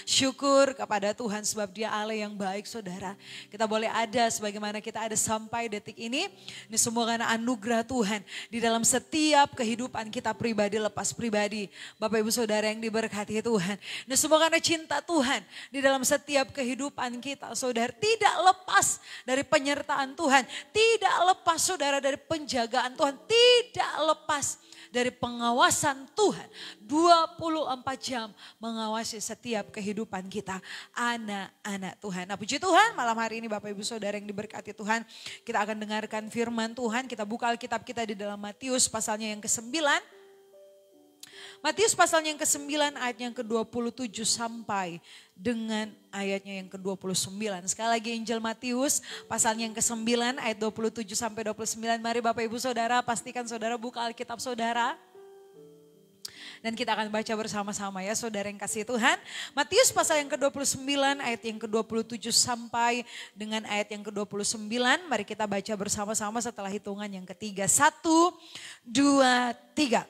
Syukur kepada Tuhan sebab dia Allah yang baik saudara. Kita boleh ada sebagaimana kita ada sampai detik ini. Ini semua karena anugerah Tuhan. Di dalam setiap kehidupan kita pribadi lepas pribadi. Bapak Ibu Saudara yang diberkati Tuhan. Ini semua karena cinta Tuhan. Di dalam setiap kehidupan kita saudara. Tidak lepas dari penyertaan Tuhan. Tidak lepas saudara dari penjagaan Tuhan. Tidak lepas dari pengawasan Tuhan. 24 jam mengawasi setiap kehidupan kita. Anak-anak Tuhan. Nah puji Tuhan malam hari ini Bapak Ibu Saudara yang diberkati Tuhan. Kita akan dengarkan firman Tuhan. Kita buka Alkitab kita di dalam Matius pasalnya yang ke-9. Matius pasalnya yang ke-9 ayat yang ke-27 sampai dengan ayatnya yang ke-29. Sekali lagi Injil Matius pasalnya yang ke-9 ayat 27 sampai 29. Mari Bapak Ibu Saudara pastikan saudara buka Alkitab saudara. Dan kita akan baca bersama-sama ya saudara yang kasih Tuhan. Matius pasal yang ke-29 ayat yang ke-27 sampai dengan ayat yang ke-29. Mari kita baca bersama-sama setelah hitungan yang ketiga. 1, 2, 3.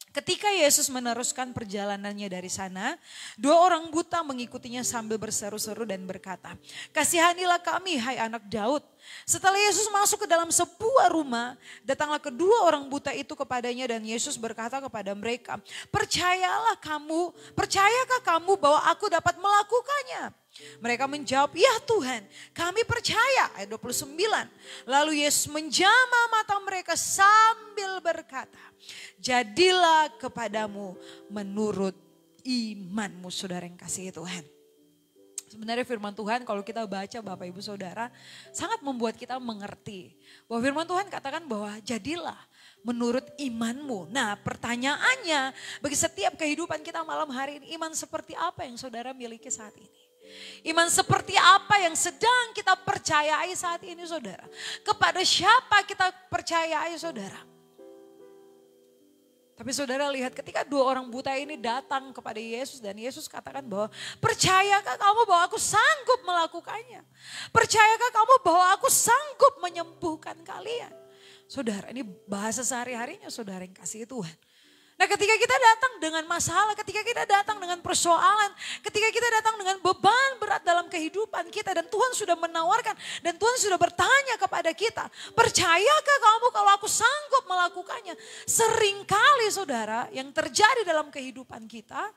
Ketika Yesus meneruskan perjalanannya dari sana, 2 orang buta mengikutinya sambil berseru-seru dan berkata, "Kasihanilah kami, hai anak Daud." Setelah Yesus masuk ke dalam sebuah rumah, datanglah kedua orang buta itu kepadanya dan Yesus berkata kepada mereka, percayakah kamu bahwa aku dapat melakukannya?" Mereka menjawab, "Ya Tuhan, kami percaya." Ayat 29. Lalu Yesus menjamah mata mereka sambil berkata, "Jadilah kepadamu menurut imanmu." Saudara yang kasih Tuhan. Sebenarnya firman Tuhan kalau kita baca Bapak Ibu Saudara sangat membuat kita mengerti. Bahwa firman Tuhan katakan bahwa jadilah menurut imanmu. Nah pertanyaannya bagi setiap kehidupan kita malam hari ini, iman seperti apa yang saudara miliki saat ini? Iman seperti apa yang sedang kita percayai saat ini saudara? Kepada siapa kita percayai saudara? Tapi saudara lihat ketika 2 orang buta ini datang kepada Yesus dan Yesus katakan bahwa, "Percayakah kamu bahwa aku sanggup melakukannya? Percayakah kamu bahwa aku sanggup menyembuhkan kalian?" Saudara ini bahasa sehari-harinya saudara yang kasih Tuhan. Nah ketika kita datang dengan masalah, ketika kita datang dengan persoalan, ketika kita datang dengan beban berat dalam kehidupan kita dan Tuhan sudah menawarkan dan Tuhan sudah bertanya kepada kita, "Percayakah kamu kalau aku sanggup melakukannya?" Seringkali saudara yang terjadi dalam kehidupan kita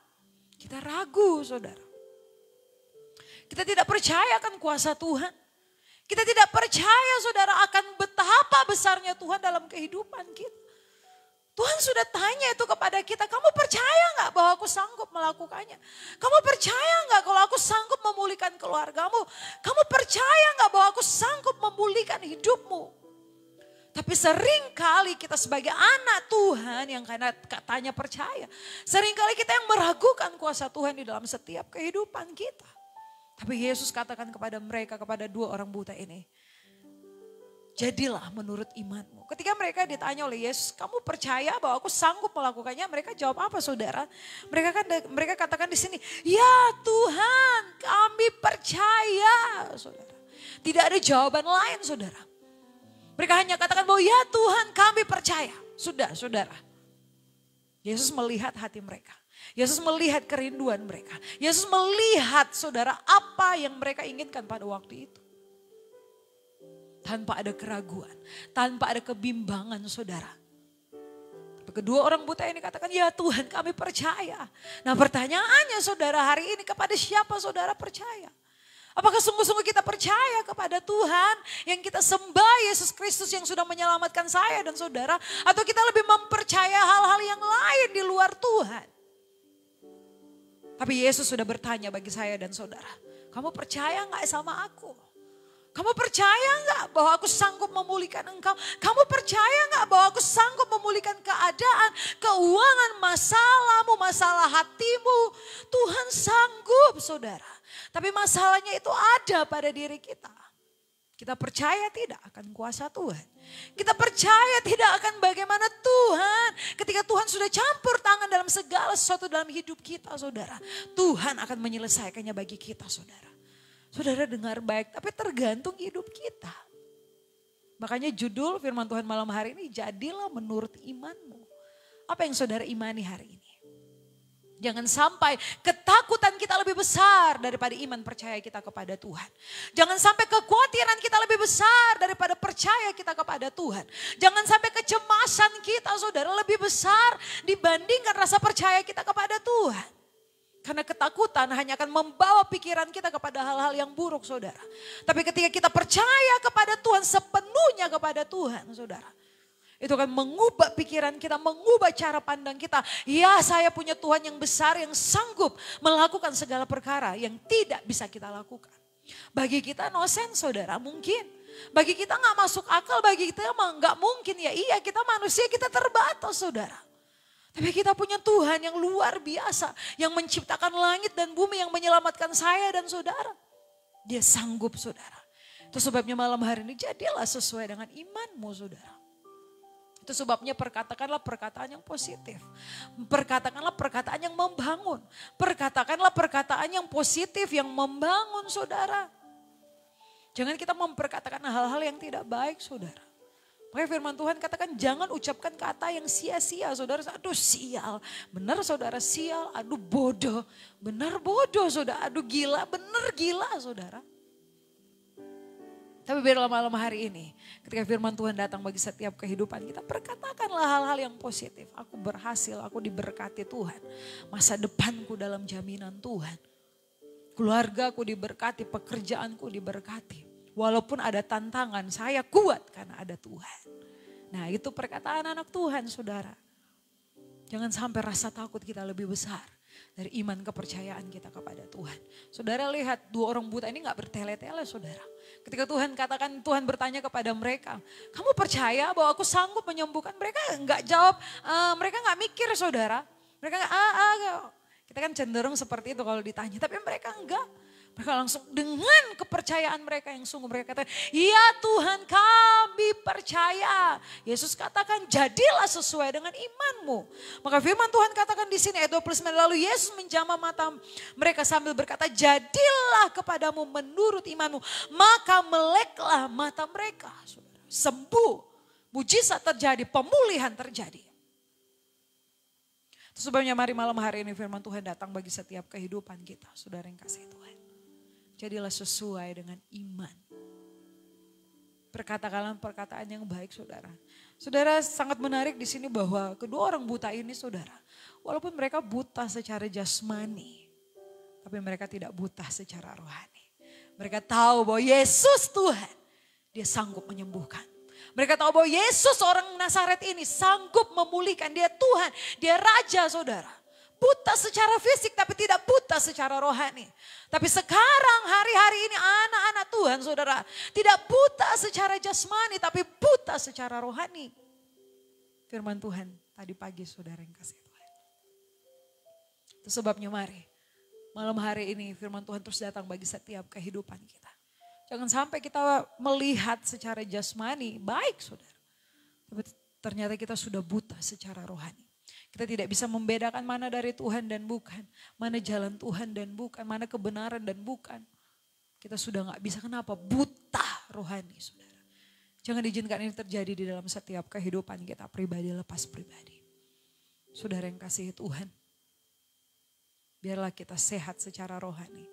ragu saudara. Kita tidak percaya akan kuasa Tuhan. Kita tidak percaya saudara akan betapa besarnya Tuhan dalam kehidupan kita. Tuhan sudah tanya itu kepada kita, "Kamu percaya gak bahwa aku sanggup melakukannya? Kamu percaya gak kalau aku sanggup memulihkan keluargamu? Kamu percaya gak bahwa aku sanggup memulihkan hidupmu?" Tapi seringkali kita sebagai anak Tuhan yang karena katanya percaya. Seringkali kita yang meragukan kuasa Tuhan di dalam setiap kehidupan kita. Tapi Yesus katakan kepada mereka, kepada 2 orang buta ini, "Jadilah menurut imanmu." Ketika mereka ditanya oleh Yesus, "Kamu percaya bahwa aku sanggup melakukannya?" Mereka jawab apa saudara? Mereka katakan di sini, "Ya Tuhan, kami percaya." Saudara. Tidak ada jawaban lain saudara. Mereka hanya katakan bahwa ya Tuhan kami percaya. Sudah saudara. Yesus melihat hati mereka. Yesus melihat kerinduan mereka. Yesus melihat saudara apa yang mereka inginkan pada waktu itu. Tanpa ada keraguan, tanpa ada kebimbangan saudara. Kedua orang buta ini katakan, "Ya Tuhan kami percaya." Nah pertanyaannya saudara hari ini, kepada siapa saudara percaya? Apakah sungguh-sungguh kita percaya kepada Tuhan yang kita sembah, Yesus Kristus yang sudah menyelamatkan saya dan saudara? Atau kita lebih mempercaya hal-hal yang lain di luar Tuhan? Tapi Yesus sudah bertanya bagi saya dan saudara, "Kamu percaya gak sama aku? Kamu percaya gak bahwa aku sanggup memulihkan engkau? Kamu percaya gak bahwa aku sanggup memulihkan keadaan, keuangan, masalahmu, masalah hatimu?" Tuhan sanggup saudara. Tapi masalahnya itu ada pada diri kita. Kita percaya tidak akan kuasa Tuhan. Kita percaya tidak akan bagaimana Tuhan. Ketika Tuhan sudah campur tangan dalam segala sesuatu dalam hidup kita saudara. Tuhan akan menyelesaikannya bagi kita saudara. Saudara dengar baik, tapi tergantung hidup kita. Makanya judul firman Tuhan malam hari ini, jadilah menurut imanmu. Apa yang saudara imani hari ini? Jangan sampai ketakutan kita lebih besar daripada iman percaya kita kepada Tuhan. Jangan sampai kekhawatiran kita lebih besar daripada percaya kita kepada Tuhan. Jangan sampai kecemasan kita saudara lebih besar dibandingkan rasa percaya kita kepada Tuhan. Karena ketakutan hanya akan membawa pikiran kita kepada hal-hal yang buruk saudara. Tapi ketika kita percaya kepada Tuhan sepenuhnya kepada Tuhan saudara. Itu akan mengubah pikiran kita, mengubah cara pandang kita. Ya, saya punya Tuhan yang besar yang sanggup melakukan segala perkara yang tidak bisa kita lakukan. Bagi kita no sense saudara, mungkin. Bagi kita gak masuk akal, bagi kita gak mungkin. Ya iya, kita manusia, kita terbatas saudara. Tapi kita punya Tuhan yang luar biasa. Yang menciptakan langit dan bumi, yang menyelamatkan saya dan saudara. Dia sanggup saudara. Itu sebabnya malam hari ini jadilah sesuai dengan imanmu saudara. Itu sebabnya perkatakanlah perkataan yang positif. Perkatakanlah perkataan yang membangun. Perkatakanlah perkataan yang positif yang membangun saudara. Jangan kita memperkatakan hal-hal yang tidak baik saudara. Makanya firman Tuhan katakan jangan ucapkan kata yang sia-sia saudara. Aduh sial, benar saudara sial, aduh bodoh. Benar bodoh saudara, aduh gila, benar gila saudara. Tapi biarlah malam hari ini ketika firman Tuhan datang bagi setiap kehidupan kita, perkatakanlah hal-hal yang positif. Aku berhasil, aku diberkati Tuhan. Masa depanku dalam jaminan Tuhan. Keluargaku diberkati, pekerjaanku diberkati. Walaupun ada tantangan, saya kuat karena ada Tuhan. Nah itu perkataan anak Tuhan saudara. Jangan sampai rasa takut kita lebih besar dari iman kepercayaan kita kepada Tuhan. Saudara lihat 2 orang buta ini gak bertele-tele saudara. Ketika Tuhan katakan, Tuhan bertanya kepada mereka, kamu percaya bahwa aku sanggup menyembuhkan? Mereka gak jawab, mereka gak mikir saudara. Mereka kita kan cenderung seperti itu kalau ditanya, tapi mereka enggak. Mereka langsung dengan kepercayaan mereka yang sungguh mereka katakan, ya Tuhan kami percaya. Yesus katakan jadilah sesuai dengan imanmu. Maka firman Tuhan katakan di sini ayat 29, lalu Yesus menjamah mata mereka sambil berkata, jadilah kepadamu menurut imanmu. Maka meleklah mata mereka. Sembuh, mujizat terjadi, pemulihan terjadi. Itu sebabnya mari malam hari ini firman Tuhan datang bagi setiap kehidupan kita. Saudara yang kasih Tuhan. Jadilah sesuai dengan iman. Perkatakanlah perkataan yang baik saudara. Saudara sangat menarik di sini bahwa kedua orang buta ini saudara. Walaupun mereka buta secara jasmani. Tapi mereka tidak buta secara rohani. Mereka tahu bahwa Yesus Tuhan. Dia sanggup menyembuhkan. Mereka tahu bahwa Yesus orang Nazaret ini sanggup memulihkan. Dia Tuhan, dia Raja saudara. Buta secara fisik tapi tidak buta secara rohani. Tapi sekarang hari-hari ini anak-anak Tuhan saudara. Tidak buta secara jasmani tapi buta secara rohani. Firman Tuhan tadi pagi saudara yang kasih Tuhan. Itu sebabnya mari malam hari ini firman Tuhan terus datang bagi setiap kehidupan kita. Jangan sampai kita melihat secara jasmani baik saudara. Tapi ternyata kita sudah buta secara rohani. Kita tidak bisa membedakan mana dari Tuhan dan bukan. Mana jalan Tuhan dan bukan. Mana kebenaran dan bukan. Kita sudah gak bisa, kenapa? Buta rohani saudara. Jangan diizinkan ini terjadi di dalam setiap kehidupan kita pribadi lepas pribadi. Saudara yang kasih Tuhan. Biarlah kita sehat secara rohani.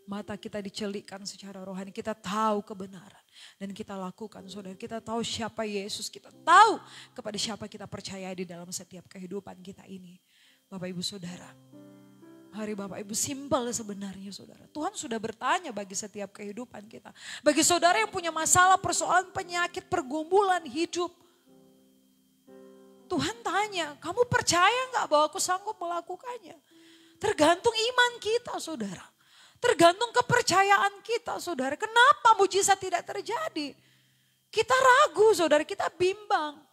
Mata kita dicelikkan secara rohani. Kita tahu kebenaran. Dan kita lakukan saudara. Kita tahu siapa Yesus. Kita tahu kepada siapa kita percaya di dalam setiap kehidupan kita ini. Bapak ibu saudara. Hari Bapak ibu simpel sebenarnya saudara. Tuhan sudah bertanya bagi setiap kehidupan kita. Bagi saudara yang punya masalah, persoalan, penyakit, pergumulan hidup. Tuhan tanya, kamu percaya gak bahwa aku sanggup melakukannya? Tergantung iman kita saudara. Tergantung kepercayaan kita saudara. Kenapa mujizat tidak terjadi? Kita ragu saudara, kita bimbang.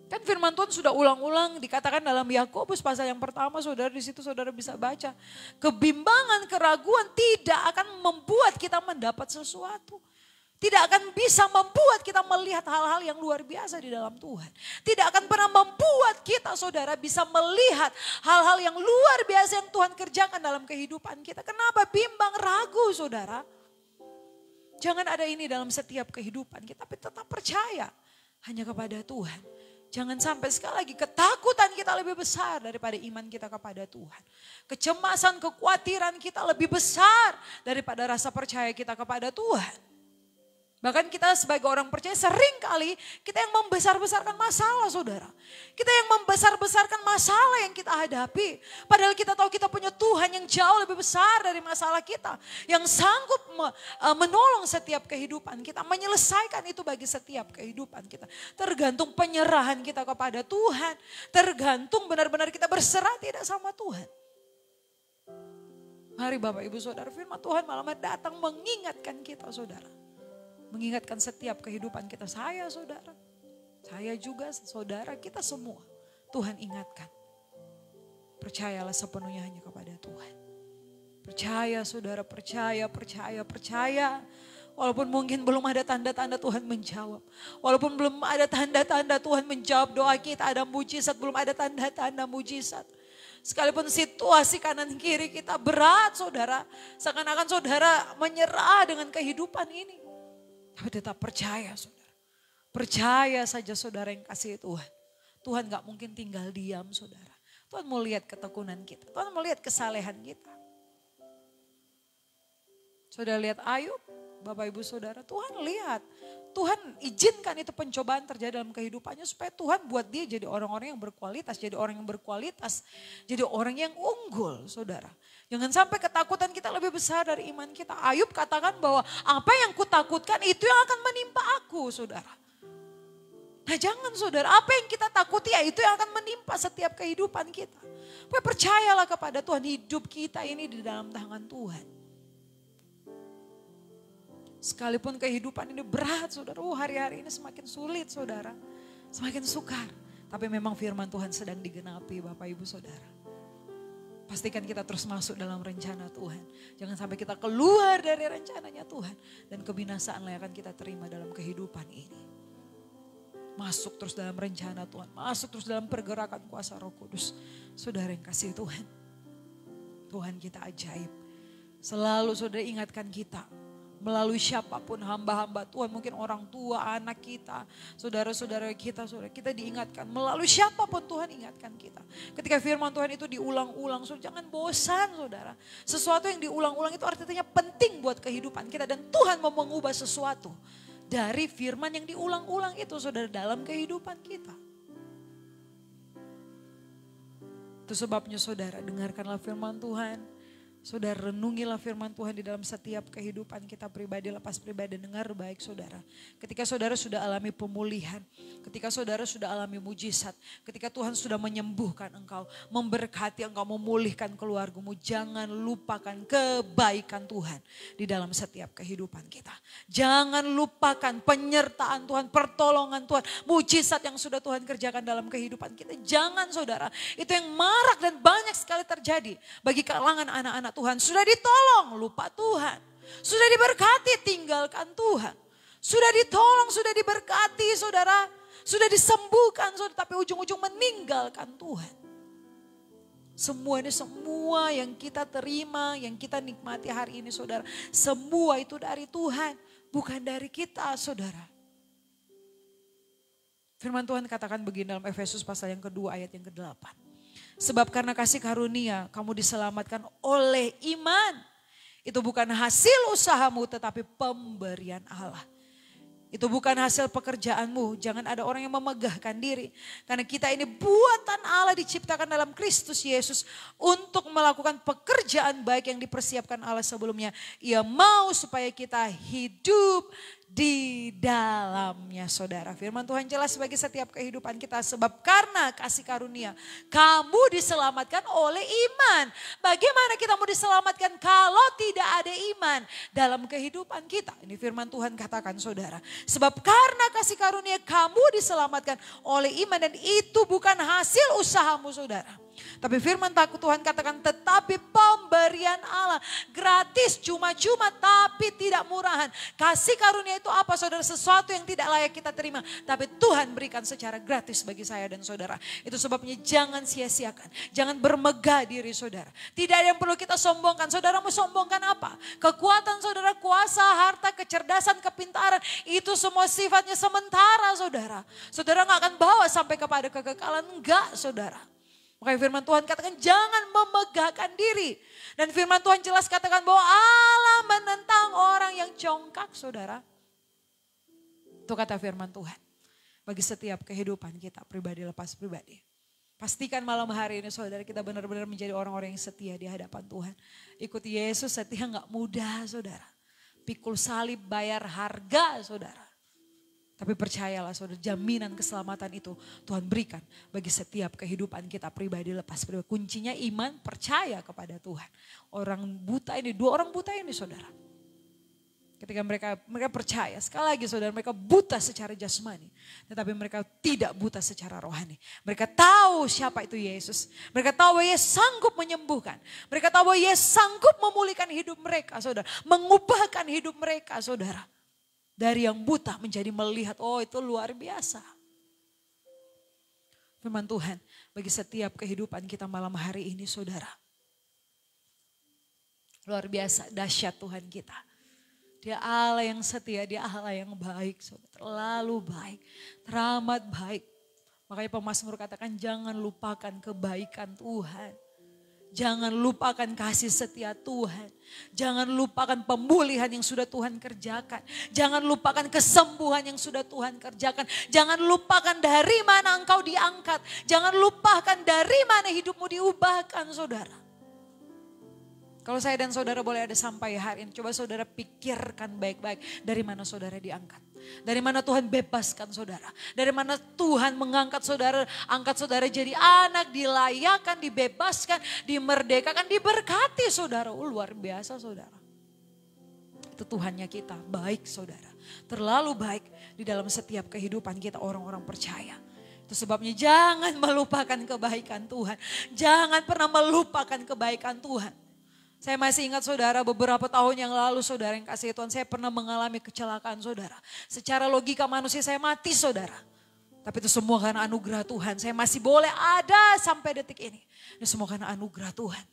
Kan firman Tuhan sudah ulang-ulang dikatakan dalam Yakobus pasal yang pertama saudara, di situ saudara bisa baca. Kebimbangan, keraguan tidak akan membuat kita mendapat sesuatu. Tidak akan bisa membuat kita melihat hal-hal yang luar biasa di dalam Tuhan. Tidak akan pernah membuat kita saudara bisa melihat hal-hal yang luar biasa yang Tuhan kerjakan dalam kehidupan kita. Kenapa bimbang, ragu saudara? Jangan ada ini dalam setiap kehidupan kita, tapi tetap percaya hanya kepada Tuhan. Jangan sampai sekali lagi ketakutan kita lebih besar daripada iman kita kepada Tuhan. Kecemasan, kekhawatiran kita lebih besar daripada rasa percaya kita kepada Tuhan. Bahkan kita sebagai orang percaya sering kali kita yang membesar-besarkan masalah saudara. Kita yang membesar-besarkan masalah yang kita hadapi. Padahal kita tahu kita punya Tuhan yang jauh lebih besar dari masalah kita. Yang sanggup menolong setiap kehidupan kita. Menyelesaikan itu bagi setiap kehidupan kita. Tergantung penyerahan kita kepada Tuhan. Tergantung benar-benar kita berserah tidak sama Tuhan. Mari Bapak Ibu Saudara, firman Tuhan malam datang mengingatkan kita saudara. Mengingatkan setiap kehidupan kita, saya saudara, saya juga saudara, kita semua. Tuhan ingatkan, percayalah sepenuhnya hanya kepada Tuhan. Percaya saudara, percaya. Walaupun mungkin belum ada tanda-tanda Tuhan menjawab. Walaupun belum ada tanda-tanda Tuhan menjawab doa kita, ada mujizat, belum ada tanda-tanda mujizat. Sekalipun situasi kanan kiri kita berat saudara, seakan-akan saudara menyerah dengan kehidupan ini. Tapi tetap percaya saudara. Percaya saja saudara yang kasih Tuhan. Tuhan gak mungkin tinggal diam saudara. Tuhan mau lihat ketekunan kita. Tuhan mau lihat kesalehan kita. Saudara lihat Ayub, Bapak Ibu Saudara. Tuhan lihat. Tuhan izinkan itu pencobaan terjadi dalam kehidupannya. Supaya Tuhan buat dia jadi orang-orang yang berkualitas. Jadi orang yang berkualitas. Jadi orang yang unggul saudara. Jangan sampai ketakutan kita lebih besar dari iman kita. Ayub katakan bahwa apa yang kutakutkan itu yang akan menimpa aku saudara. Nah jangan saudara, apa yang kita takuti ya itu yang akan menimpa setiap kehidupan kita. Percayalah kepada Tuhan, hidup kita ini di dalam tangan Tuhan. Sekalipun kehidupan ini berat saudara, hari-hari ini semakin sulit saudara. Semakin sukar. Tapi memang firman Tuhan sedang digenapi Bapak Ibu Saudara. Pastikan kita terus masuk dalam rencana Tuhan. Jangan sampai kita keluar dari rencananya Tuhan. Dan kebinasaanlah yang akan kita terima dalam kehidupan ini. Masuk terus dalam rencana Tuhan. Masuk terus dalam pergerakan kuasa Roh Kudus. Saudara yang kasih Tuhan. Tuhan kita ajaib. Selalu saudara ingatkan kita. Melalui siapapun hamba-hamba Tuhan, mungkin orang tua, anak kita, saudara-saudara kita, saudara kita diingatkan. Melalui siapapun Tuhan ingatkan kita. Ketika firman Tuhan itu diulang-ulang, saudara, jangan bosan saudara. Sesuatu yang diulang-ulang itu artinya penting buat kehidupan kita. Dan Tuhan mau mengubah sesuatu dari firman yang diulang-ulang itu saudara dalam kehidupan kita. Itu sebabnya saudara dengarkanlah firman Tuhan. Saudara renungilah firman Tuhan di dalam setiap kehidupan kita pribadi, lepas pribadi, dengar baik saudara. Ketika saudara sudah alami pemulihan, ketika saudara sudah alami mujizat, ketika Tuhan sudah menyembuhkan engkau, memberkati engkau, memulihkan keluargamu, jangan lupakan kebaikan Tuhan di dalam setiap kehidupan kita. Jangan lupakan penyertaan Tuhan, pertolongan Tuhan, mujizat yang sudah Tuhan kerjakan dalam kehidupan kita. Jangan saudara, itu yang marak dan banyak sekali terjadi bagi kalangan anak-anak Tuhan. Sudah ditolong, lupa Tuhan. Sudah diberkati, tinggalkan Tuhan. Sudah ditolong, sudah diberkati saudara. Sudah disembuhkan saudara, tapi ujung-ujung meninggalkan Tuhan. Semua ini, semua yang kita terima, yang kita nikmati hari ini saudara. Semua itu dari Tuhan, bukan dari kita saudara. Firman Tuhan katakan begini dalam Efesus pasal yang kedua ayat yang ke-8. Sebab karena kasih karunia kamu diselamatkan oleh iman. Itu bukan hasil usahamu tetapi pemberian Allah. Itu bukan hasil pekerjaanmu. Jangan ada orang yang memegahkan diri. Karena kita ini buatan Allah diciptakan dalam Kristus Yesus. Untuk melakukan pekerjaan baik yang dipersiapkan Allah sebelumnya. Ia mau supaya kita hidup di dalamnya saudara. Firman Tuhan jelas bagi setiap kehidupan kita. Sebab karena kasih karunia kamu diselamatkan oleh iman. Bagaimana kita mau diselamatkan kalau tidak ada iman dalam kehidupan kita? Ini firman Tuhan katakan saudara. Sebab karena kasih karunia kamu diselamatkan oleh iman. Dan itu bukan hasil usahamu saudara. Tapi firman Tuhan katakan tetapi pemberian pemberian Allah. Gratis, cuma-cuma, tapi tidak murahan. Kasih karunia itu apa saudara? Sesuatu yang tidak layak kita terima. Tapi Tuhan berikan secara gratis bagi saya dan saudara. Itu sebabnya jangan sia-siakan. Jangan bermegah diri saudara. Tidak ada yang perlu kita sombongkan. Saudara mau sombongkan apa? Kekuatan saudara, kuasa, harta, kecerdasan, kepintaran. Itu semua sifatnya sementara saudara. Saudara gak akan bawa sampai kepada kekekalan. Enggak saudara. Makanya firman Tuhan katakan jangan memegahkan diri. Dan firman Tuhan jelas katakan bahwa Allah menentang orang yang congkak saudara. Itu kata firman Tuhan. Bagi setiap kehidupan kita pribadi lepas pribadi. Pastikan malam hari ini saudara kita benar-benar menjadi orang-orang yang setia di hadapan Tuhan. Ikuti Yesus setia gak mudah saudara. Pikul salib bayar harga saudara. Tapi percayalah saudara, jaminan keselamatan itu Tuhan berikan bagi setiap kehidupan kita pribadi lepas pribadi. Kuncinya iman, percaya kepada Tuhan. Orang buta ini, 2 orang buta ini saudara. Ketika mereka percaya, sekali lagi saudara, mereka buta secara jasmani. Tetapi mereka tidak buta secara rohani. Mereka tahu siapa itu Yesus. Mereka tahu bahwa Yesus sanggup menyembuhkan. Mereka tahu bahwa Yesus sanggup memulihkan hidup mereka saudara. Mengubahkan hidup mereka saudara. Dari yang buta menjadi melihat, oh itu luar biasa. Firman Tuhan bagi setiap kehidupan kita malam hari ini saudara. Luar biasa, dahsyat Tuhan kita. Dia Allah yang setia, dia Allah yang baik saudara. Terlalu baik, teramat baik. Makanya pemazmur katakan jangan lupakan kebaikan Tuhan. Jangan lupakan kasih setia Tuhan. Jangan lupakan pemulihan yang sudah Tuhan kerjakan. Jangan lupakan kesembuhan yang sudah Tuhan kerjakan. Jangan lupakan dari mana engkau diangkat. Jangan lupakan dari mana hidupmu diubahkan saudara. Kalau saya dan saudara boleh ada sampai hari ini. Coba saudara pikirkan baik-baik dari mana saudara diangkat. Dari mana Tuhan bebaskan saudara. Dari mana Tuhan mengangkat saudara. Angkat saudara jadi anak. Dilayakan, dibebaskan, dimerdekakan, diberkati saudara. Luar biasa saudara. Itu Tuhannya kita. Baik saudara. Terlalu baik di dalam setiap kehidupan kita orang-orang percaya. Itu sebabnya jangan melupakan kebaikan Tuhan. Jangan pernah melupakan kebaikan Tuhan. Saya masih ingat saudara beberapa tahun yang lalu saudara yang kasih Tuhan. Saya pernah mengalami kecelakaan saudara. Secara logika manusia saya mati saudara. Tapi itu semua karena anugerah Tuhan. Saya masih boleh ada sampai detik ini. Ini semua karena anugerah Tuhan.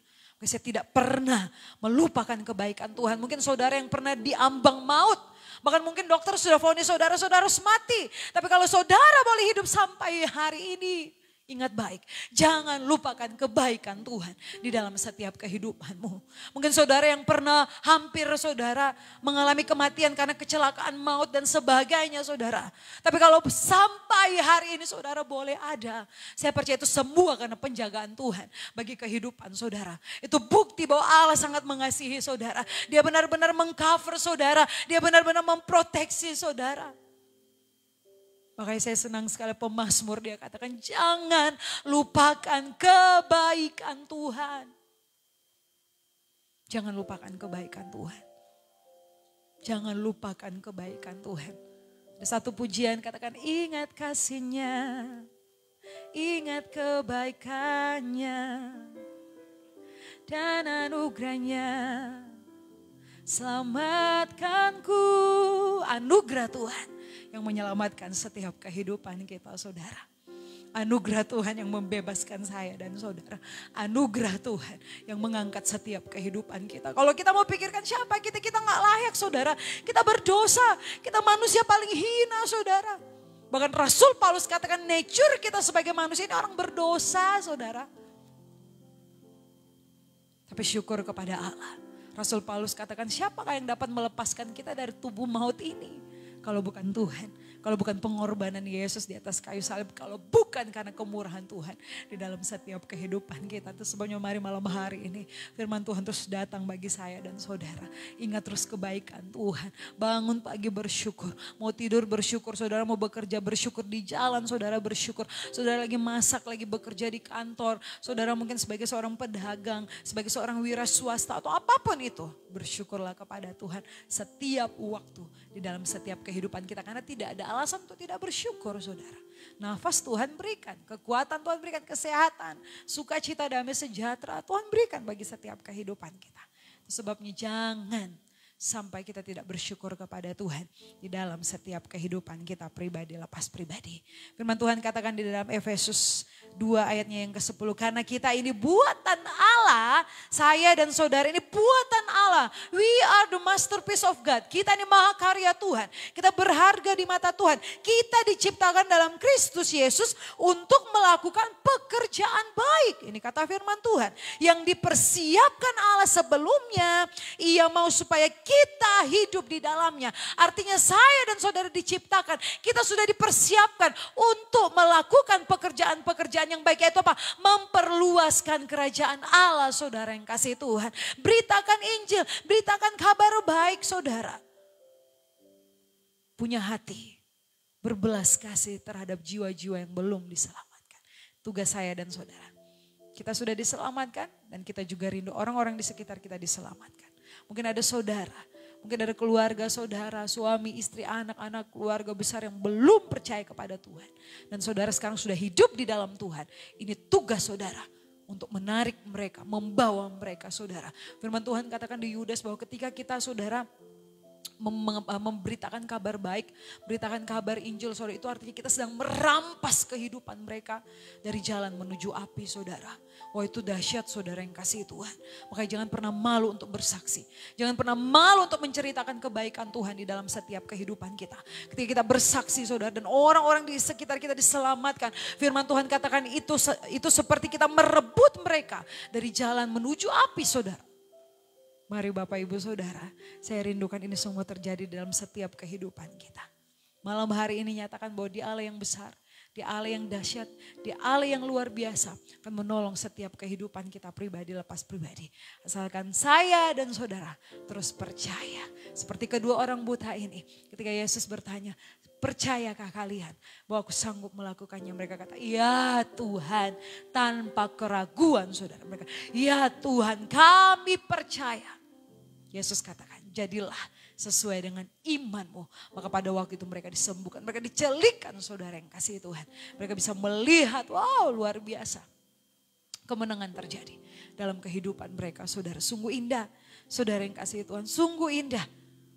Saya tidak pernah melupakan kebaikan Tuhan. Mungkin saudara yang pernah diambang maut. Bahkan mungkin dokter sudah vonis saudara harus mati. Tapi kalau saudara boleh hidup sampai hari ini. Ingat baik, jangan lupakan kebaikan Tuhan di dalam setiap kehidupanmu. Mungkin saudara yang pernah hampir saudara mengalami kematian karena kecelakaan maut dan sebagainya saudara. Tapi kalau sampai hari ini saudara boleh ada. Saya percaya itu semua karena penjagaan Tuhan bagi kehidupan saudara. Itu bukti bahwa Allah sangat mengasihi saudara. Dia benar-benar mengcover saudara. Dia benar-benar memproteksi saudara. Makanya saya senang sekali pemazmur dia katakan jangan lupakan kebaikan Tuhan. Jangan lupakan kebaikan Tuhan. Jangan lupakan kebaikan Tuhan. Ada satu pujian katakan ingat kasih-Nya, ingat kebaikannya dan anugerah-Nya. Selamatkanku, anugerah Tuhan yang menyelamatkan setiap kehidupan kita saudara. Anugerah Tuhan yang membebaskan saya dan saudara. Anugerah Tuhan yang mengangkat setiap kehidupan kita. Kalau kita mau pikirkan siapa kita gak layak saudara. Kita berdosa, kita manusia paling hina saudara. Bahkan Rasul Paulus katakan nature kita sebagai manusia ini orang berdosa saudara. Tapi syukur kepada Allah. Rasul Paulus katakan siapakah yang dapat melepaskan kita dari tubuh maut ini. Kalau bukan Tuhan, kalau bukan pengorbanan Yesus di atas kayu salib, kalau bukan karena kemurahan Tuhan di dalam setiap kehidupan kita. Itu sebabnya mari malam hari ini firman Tuhan terus datang bagi saya dan saudara. Ingat terus kebaikan Tuhan, bangun pagi bersyukur, mau tidur bersyukur, saudara mau bekerja bersyukur, di jalan saudara bersyukur, saudara lagi masak, lagi bekerja di kantor, saudara mungkin sebagai seorang pedagang, sebagai seorang wira swasta atau apapun itu. Bersyukurlah kepada Tuhan setiap waktu di dalam setiap kehidupan kita. Karena tidak ada alasan untuk tidak bersyukur saudara. Nafas Tuhan berikan, kekuatan Tuhan berikan, kesehatan, sukacita, damai, sejahtera Tuhan berikan bagi setiap kehidupan kita. Itu sebabnya jangan sampai kita tidak bersyukur kepada Tuhan di dalam setiap kehidupan kita pribadi, lepas pribadi. Firman Tuhan katakan di dalam Efesus 2 ayatnya yang ke-10. Karena kita ini buatan Allah, saya dan saudara ini buatan Allah. We are the masterpiece of God. Kita ini mahakarya Tuhan. Kita berharga di mata Tuhan. Kita diciptakan dalam Kristus Yesus untuk melakukan pekerjaan baik. Ini kata firman Tuhan. Yang dipersiapkan Allah sebelumnya, Ia mau supaya kita hidup di dalamnya. Artinya saya dan saudara diciptakan. Kita sudah dipersiapkan untuk melakukan pekerjaan-pekerjaan yang baik. Yaitu apa? Memperluaskan kerajaan Allah, saudara yang kasih Tuhan. Beritakan Injil, beritakan kabar baik, saudara. Punya hati, berbelas kasih terhadap jiwa-jiwa yang belum diselamatkan. Tugas saya dan saudara. Kita sudah diselamatkan dan kita juga rindu orang-orang di sekitar kita diselamatkan. Mungkin ada saudara, mungkin ada keluarga saudara, suami, istri, anak-anak, keluarga besar yang belum percaya kepada Tuhan. Dan saudara sekarang sudah hidup di dalam Tuhan. Ini tugas saudara untuk menarik mereka, membawa mereka saudara. Firman Tuhan katakan di Yudas bahwa ketika kita saudara memberitakan kabar baik, beritakan kabar Injil, saudara, itu artinya kita sedang merampas kehidupan mereka dari jalan menuju api, saudara. Wah, itu dahsyat, saudara yang kasih Tuhan. Makanya jangan pernah malu untuk bersaksi. Jangan pernah malu untuk menceritakan kebaikan Tuhan di dalam setiap kehidupan kita. Ketika kita bersaksi, saudara, dan orang-orang di sekitar kita diselamatkan. Firman Tuhan katakan itu seperti kita merebut mereka dari jalan menuju api, saudara. Mari Bapak Ibu Saudara, saya rindukan ini semua terjadi dalam setiap kehidupan kita. Malam hari ini nyatakan bahwa Dia Allah yang besar, Dia Allah yang dahsyat, Dia Allah yang luar biasa akan menolong setiap kehidupan kita pribadi lepas pribadi. Asalkan saya dan saudara terus percaya. Seperti kedua orang buta ini ketika Yesus bertanya, percayakah kalian bahwa aku sanggup melakukannya? Mereka kata, ya Tuhan, tanpa keraguan saudara. Mereka, ya Tuhan, kami percaya. Yesus katakan, jadilah sesuai dengan imanmu. Maka pada waktu itu mereka disembuhkan, mereka dicelikkan, saudara yang kasih Tuhan. Mereka bisa melihat, wow, luar biasa. Kemenangan terjadi dalam kehidupan mereka, saudara. Sungguh indah, saudara yang kasih Tuhan. Sungguh indah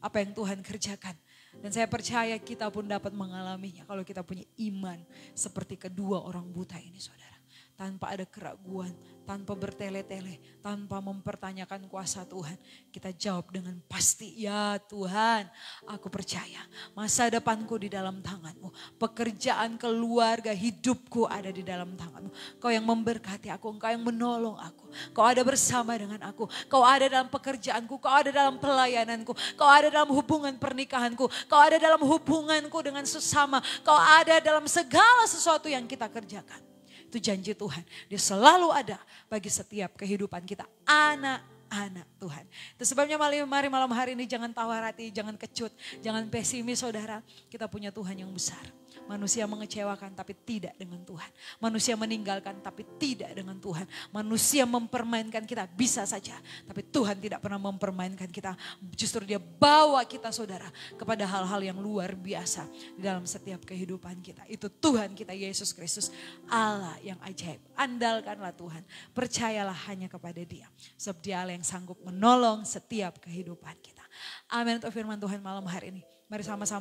apa yang Tuhan kerjakan. Dan saya percaya kita pun dapat mengalaminya kalau kita punya iman seperti kedua orang buta ini, saudara. Tanpa ada keraguan, tanpa bertele-tele, tanpa mempertanyakan kuasa Tuhan. Kita jawab dengan pasti, ya Tuhan, aku percaya masa depanku di dalam tangan-Mu. Pekerjaan, keluarga, hidupku ada di dalam tangan-Mu. Kau yang memberkati aku, Engkau yang menolong aku. Kau ada bersama dengan aku. Kau ada dalam pekerjaanku, Kau ada dalam pelayananku. Kau ada dalam hubungan pernikahanku. Kau ada dalam hubunganku dengan sesama. Kau ada dalam segala sesuatu yang kita kerjakan. Itu janji Tuhan. Dia selalu ada bagi setiap kehidupan kita. Anak-anak Tuhan. Itu sebabnya mari malam hari ini jangan tawar hati, jangan kecut, jangan pesimis saudara. Kita punya Tuhan yang besar. Manusia mengecewakan tapi tidak dengan Tuhan. Manusia meninggalkan tapi tidak dengan Tuhan. Manusia mempermainkan kita bisa saja. Tapi Tuhan tidak pernah mempermainkan kita. Justru Dia bawa kita saudara kepada hal-hal yang luar biasa di dalam setiap kehidupan kita. Itu Tuhan kita Yesus Kristus, Allah yang ajaib. Andalkanlah Tuhan. Percayalah hanya kepada Dia. Sebab Dia Allah yang sanggup menolong setiap kehidupan kita. Amin untuk firman Tuhan malam hari ini. Mari sama-sama.